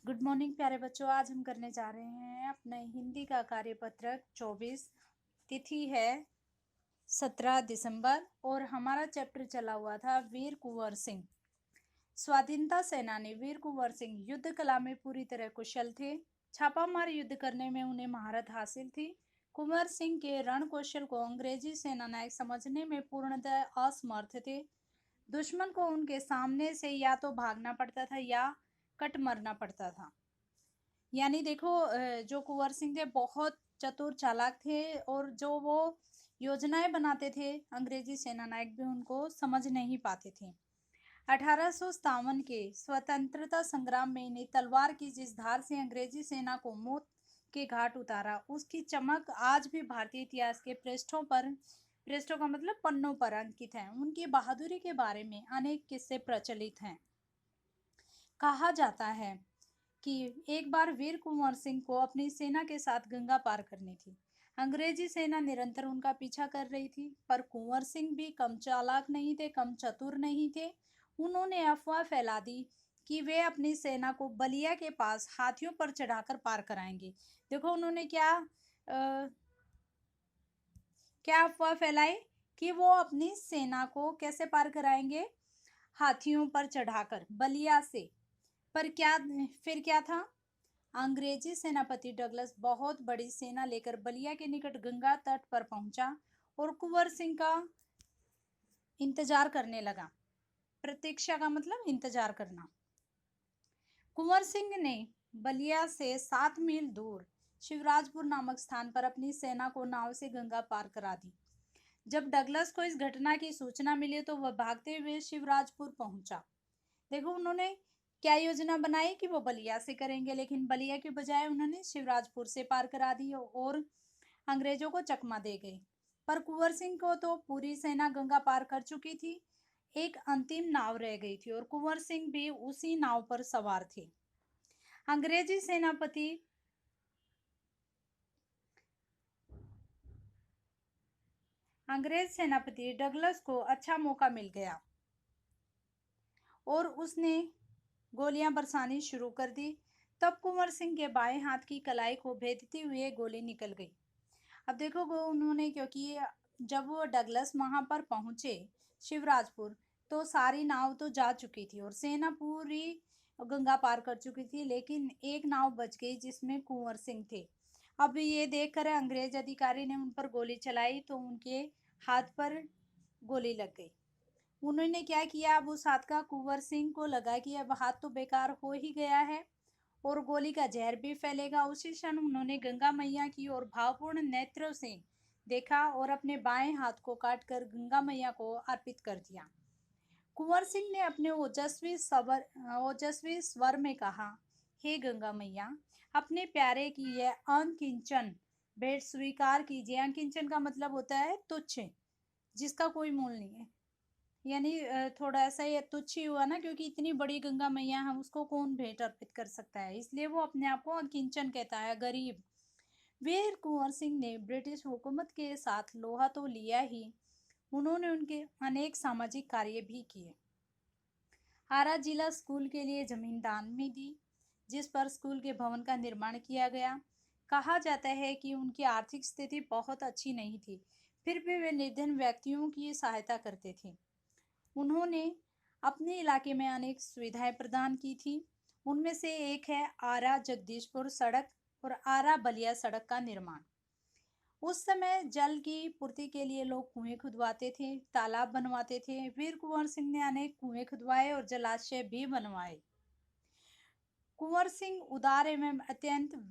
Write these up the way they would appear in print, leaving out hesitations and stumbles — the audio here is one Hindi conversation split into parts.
गुड मॉर्निंग प्यारे बच्चों। आज हम करने जा रहे हैं अपने हिंदी का कार्यपत्रक 24। तिथि है 17 दिसंबर और हमारा चैप्टर चला हुआ था वीर कुंवर सिंह। स्वाधीनता सेनानी वीर कुंवर सिंह युद्ध कला में पूरी तरह कुशल थे। छापामार युद्ध करने में उन्हें महारत हासिल थी। कुंवर सिंह के रण कौशल को अंग्रेजी सेनानायक समझने में पूर्णतः असमर्थ थे। दुश्मन को उनके सामने से या तो भागना पड़ता था या कट मरना पड़ता था। यानी देखो, जो कुंवर सिंह थे बहुत चतुर चालाक थे और जो वो योजनाएं बनाते थे अंग्रेजी सेनानायक भी उनको समझ नहीं पाते थे। 1857 के स्वतंत्रता संग्राम में इन्हें तलवार की जिस धार से अंग्रेजी सेना को मौत के घाट उतारा, उसकी चमक आज भी भारतीय इतिहास के पृष्ठों का मतलब पन्नों पर अंकित है। उनकी बहादुरी के बारे में अनेक किस्से प्रचलित हैं। कहा जाता है कि एक बार वीर कुंवर सिंह को अपनी सेना के साथ गंगा पार करनी थी। अंग्रेजी सेना निरंतर उनका पीछा कर रही थी, पर कुंवर सिंह भी कम चालाक नहीं थे, कम चतुर नहीं थे। उन्होंने अफवाह फैला दी कि वे अपनी सेना को बलिया के पास हाथियों पर चढ़ाकर पार कराएंगे। देखो उन्होंने क्या अफवाह फैलाई कि वो अपनी सेना को कैसे पार कराएंगे, हाथियों पर चढ़ाकर बलिया से। पर फिर क्या था? अंग्रेजी सेनापति डगलस बहुत बड़ी सेना लेकर बलिया के निकट गंगा तट पर पहुंचा और कुंवर सिंह का इंतजार करने लगा। प्रतीक्षा का मतलब इंतजार करना। कुंवर सिंह ने बलिया से 7 मील दूर शिवराजपुर नामक स्थान पर अपनी सेना को नाव से गंगा पार करा दी। जब डगलस को इस घटना की सूचना मिली तो वह भागते हुए शिवराजपुर पहुंचा। देखो उन्होंने क्या योजना बनाई कि वो बलिया से करेंगे, लेकिन बलिया के बजाय उन्होंने शिवराजपुर से पार करा दी और अंग्रेजों को चकमा दे गए। पर कुंवर सिंह को तो पूरी सेना गंगा पार कर चुकी थी। एक अंतिम नाव रह गई थी और कुंवर सिंह भी उसी नाव पर सवार थे। अंग्रेजी सेनापति अंग्रेज सेनापति डगलस को अच्छा मौका मिल गया और उसने गोलियां बरसानी शुरू कर दी। तब कुंवर सिंह के बाएं हाथ की कलाई को भेदती हुए गोली निकल गई। अब देखो उन्होंने, क्योंकि जब वो डगलस वहां पर पहुंचे शिवराजपुर, तो सारी नाव तो जा चुकी थी और सेना पूरी गंगा पार कर चुकी थी, लेकिन एक नाव बच गई जिसमें कुंवर सिंह थे। अब ये देखकर अंग्रेज अधिकारी ने उन पर गोली चलाई तो उनके हाथ पर गोली लग गई। उन्होंने क्या किया, अब उस हाथ का कुंवर सिंह को लगा कि अब हाथ तो बेकार हो ही गया है और गोली का जहर भी फैलेगा। उसी क्षण उन्होंने गंगा मैया की ओर भावपूर्ण नेत्रों से देखा और अपने बाएं हाथ को काटकर गंगा मैया को अर्पित कर दिया। कुंवर सिंह ने अपने ओजस्वी स्वर में कहा, हे गंगा मैया, अपने प्यारे की यह अकिंचन भेंट स्वीकार कीजिए। अकिंचन का मतलब होता है तुच्छ, जिसका कोई मूल नहीं है। यानी थोड़ा ऐसा ही तुच्छ ही हुआ ना, क्योंकि इतनी बड़ी गंगा मैया हम उसको कौन भेंट अर्पित कर सकता है, इसलिए वो अपने आप को अकिंचन कहता है, गरीब। वीर कुंवर सिंह ने ब्रिटिश हुकूमत के साथ लोहा तो लिया ही, उन्होंने उनके अनेक सामाजिक कार्य भी किए। आरा जिला स्कूल के लिए जमीन दान में दी, जिस पर स्कूल के भवन का निर्माण किया गया। कहा जाता है कि उनकी आर्थिक स्थिति बहुत अच्छी नहीं थी, फिर भी वे निर्धन व्यक्तियों की सहायता करते थे। उन्होंने अपने इलाके में अनेक सुविधाएं प्रदान की थी। उनमें से एक है आरा जगदीशपुर सड़क और आरा बलिया सड़क का निर्माण। उस समय जल की पूर्ति के लिए लोग कुएं खुदवाते थे, तालाब बनवाते थे। वीर कुंवर सिंह ने अनेक कुएं खुदवाए और जलाशय भी बनवाए। कुंवर सिंह उदार एवं अत्यंत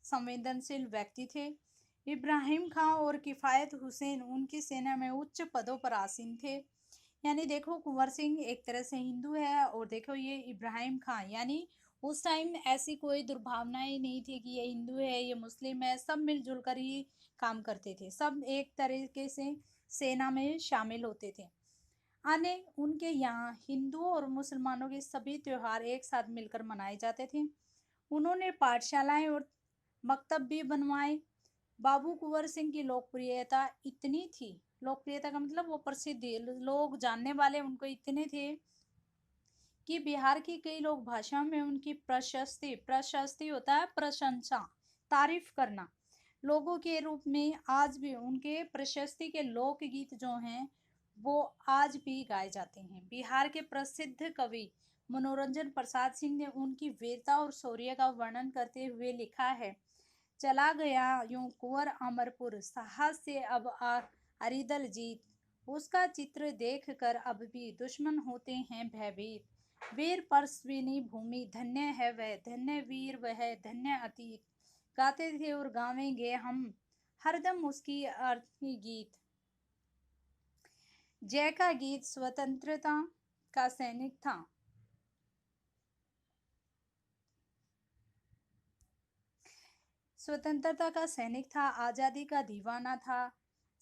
संवेदनशील व्यक्ति थे। इब्राहिम खां और किफायत हुसैन उनकी सेना में उच्च पदों पर आसीन थे। यानी देखो कुंवर सिंह एक तरह से हिंदू है और देखो ये इब्राहिम खां, यानी उस टाइम ऐसी कोई दुर्भावनाएं नहीं थी कि ये हिंदू है ये मुस्लिम है, सब मिलजुल कर ही काम करते थे, सब एक तरीके से सेना में शामिल होते थे। अन्य उनके यहाँ हिंदुओं और मुसलमानों के सभी त्योहार एक साथ मिलकर मनाए जाते थे। उन्होंने पाठशालाएं और मकतब भी बनवाए। बाबू कुंवर सिंह की लोकप्रियता इतनी थी, लोकप्रियता का मतलब वो प्रसिद्धि, लोग जानने वाले उनको इतने थे कि बिहार की कई लोक भाषाओं में उनकी प्रशस्ति, प्रशस्ति होता है प्रशंसा, तारीफ करना, लोगों के रूप में आज भी उनके प्रशस्ति के लोकगीत जो हैं वो आज भी गाए जाते हैं। बिहार के प्रसिद्ध कवि मनोरंजन प्रसाद सिंह ने उनकी वीरता और शौर्य का वर्णन करते हुए लिखा है, चला गया यूं कुंवर अमरपुर, साहस से अब अरिदल जीत, उसका चित्र देख कर अब भी दुश्मन होते हैं भयभीत, वीर परश्विनी भूमि धन्य है वह, धन्य वीर वह, धन्य अतीत, गाते थे और गावेंगे हम हरदम उसकी अर्थी गीत। जय का गीत स्वतंत्रता का सैनिक था, स्वतंत्रता का सैनिक था, आज़ादी का दीवाना था,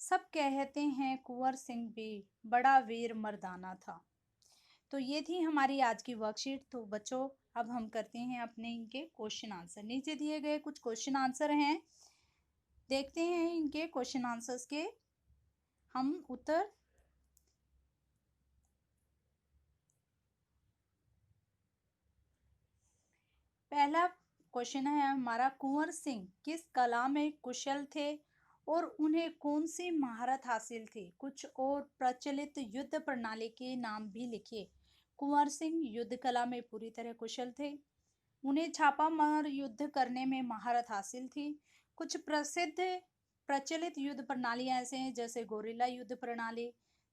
सब कहते हैं कुंवर सिंह भी बड़ा वीर मर्दाना था। तो ये थी हमारी आज की वर्कशीट। तो बच्चों अब हम करते हैं अपने इनके क्वेश्चन आंसर। नीचे दिए गए कुछ क्वेश्चन आंसर हैं, देखते हैं इनके क्वेश्चन आंसर्स के हम उत्तर। पहला क्वेश्चन है हमारा, कुंवर सिंह किस कला में कुशल थे और उन्हें कौन सी महारत हासिल थी? कुछ और प्रचलित युद्ध प्रणाली के नाम भी लिखिए। कुंवर सिंह युद्ध कला में पूरी तरह कुशल थे, उन्हें छापामार युद्ध करने में महारत हासिल थी। कुछ प्रसिद्ध प्रचलित युद्ध प्रणालियां ऐसे हैं जैसे गोरिल्ला युद्ध प्रणाली,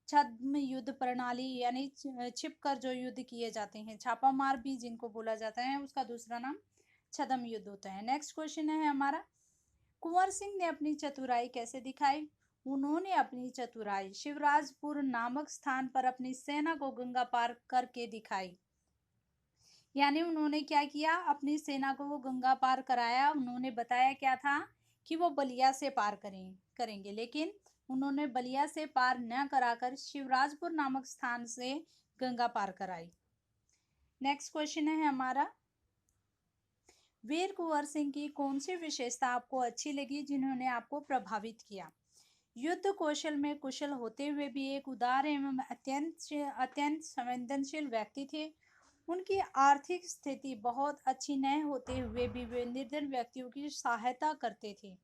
छद्म युद्ध प्रणाली यानी छिपकर जो युद्ध किए जाते हैं, छापामार भी जिनको बोला जाता है उसका दूसरा नाम छद्म युद्ध होता है। नेक्स्ट क्वेश्चन है हमारा, कुंवर सिंह ने अपनी चतुराई कैसे दिखाई? उन्होंने अपनी चतुराई शिवराजपुर नामक स्थान पर अपनी सेना को गंगा पार करके दिखाई। यानी उन्होंने क्या किया, अपनी सेना को वो गंगा पार कराया। उन्होंने बताया क्या था कि वो बलिया से पार करेंगे, लेकिन उन्होंने बलिया से पार न कराकर शिवराजपुर नामक स्थान से गंगा पार कराई। नेक्स्ट क्वेश्चन है हमारा, वीर कुंवर सिंह की कौन सी विशेषता आपको अच्छी लगी जिन्होंने आपको प्रभावित किया? युद्ध कौशल में कुशल होते हुए भी एक उदार एवं अत्यंत संवेदनशील व्यक्ति थे। उनकी आर्थिक स्थिति बहुत अच्छी न होते हुए भी वे निर्धन व्यक्तियों की सहायता करते थे।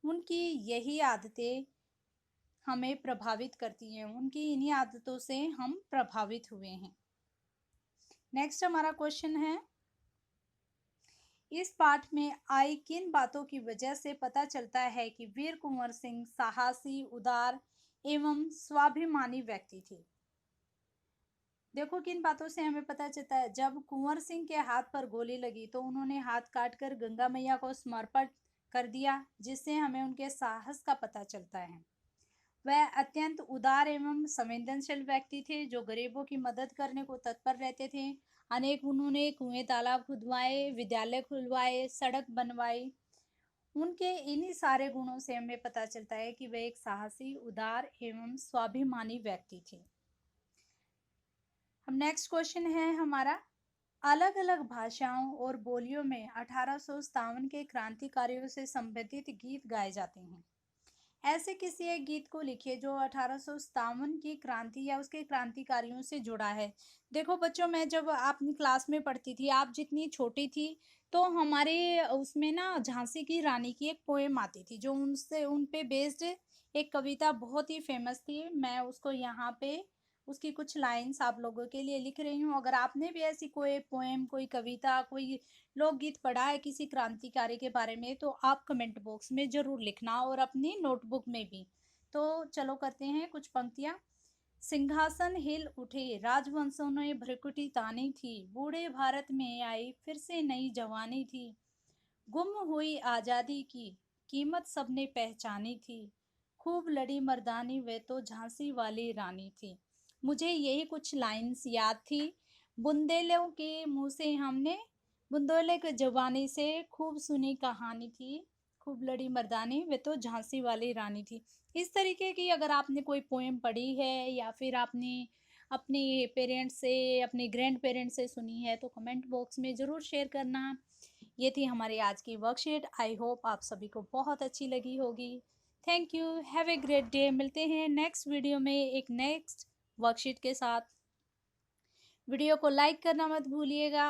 उनकी यही आदतें हमें प्रभावित करती हैं, उनकी इन्हीं आदतों से हम प्रभावित हुए हैं। नेक्स्ट हमारा क्वेश्चन है, इस पाठ में आई किन बातों की वजह से पता चलता है कि वीर कुंवर सिंह साहसी, उदार एवं स्वाभिमानी व्यक्ति थे? देखो किन बातों से हमें पता चलता है, जब कुंवर सिंह के हाथ पर गोली लगी तो उन्होंने हाथ काटकर गंगा मैया को समर्पित कर दिया, जिससे हमें उनके साहस का पता चलता है। वह अत्यंत उदार एवं संवेदनशील व्यक्ति थे जो गरीबों की मदद करने को तत्पर रहते थे। अनेक उन्होंने कुएं तालाब खुदवाए, विद्यालय खुलवाए, सड़क बनवाई। उनके इन्हीं सारे गुणों से हमें पता चलता है कि वे एक साहसी, उदार एवं स्वाभिमानी व्यक्ति थे। अब नेक्स्ट क्वेश्चन है हमारा, अलग अलग भाषाओं और बोलियों में 1857 के क्रांतिकारियों से संबंधित गीत गाए जाते हैं। ऐसे किसी एक गीत को लिखिए जो 1857 की क्रांति या उसके क्रांतिकारियों से जुड़ा है। देखो बच्चों, मैं जब अपनी क्लास में पढ़ती थी, आप जितनी छोटी थी, तो हमारे उसमें ना झांसी की रानी की एक पोएम आती थी जो उनसे उन पे बेस्ड एक कविता बहुत ही फेमस थी। मैं उसको यहाँ पे उसकी कुछ लाइंस आप लोगों के लिए लिख रही हूँ। अगर आपने भी ऐसी कोई पोएम, कोई कविता, कोई लोकगीत पढ़ा है किसी क्रांतिकारी के बारे में, तो आप कमेंट बॉक्स में जरूर लिखना और अपनी नोटबुक में भी। तो चलो करते हैं कुछ पंक्तियां। सिंहासन हिल उठे, राजवंशों ने भ्रकुटी तानी थी, बूढ़े भारत में आई फिर से नई जवानी थी, गुम हुई आजादी की कीमत सबने पहचानी थी, खूब लड़ी मर्दानी वे तो झांसी वाली रानी थी। मुझे यही कुछ लाइंस याद थी। बुंदेलों के मुंह से हमने, बुंदेले के जवानी से खूब सुनी कहानी थी, खूब लड़ी मर्दानी वे तो झांसी वाली रानी थी। इस तरीके की अगर आपने कोई पोएम पढ़ी है या फिर आपने अपने पेरेंट्स से, अपने ग्रैंड पेरेंट्स से सुनी है, तो कमेंट बॉक्स में ज़रूर शेयर करना। ये थी हमारी आज की वर्कशीट। आई होप आप सभी को बहुत अच्छी लगी होगी। Thank you, have a great day. मिलते हैं नेक्स्ट वीडियो में एक नेक्स्ट वर्कशीट के साथ। वीडियो को लाइक करना मत भूलिएगा।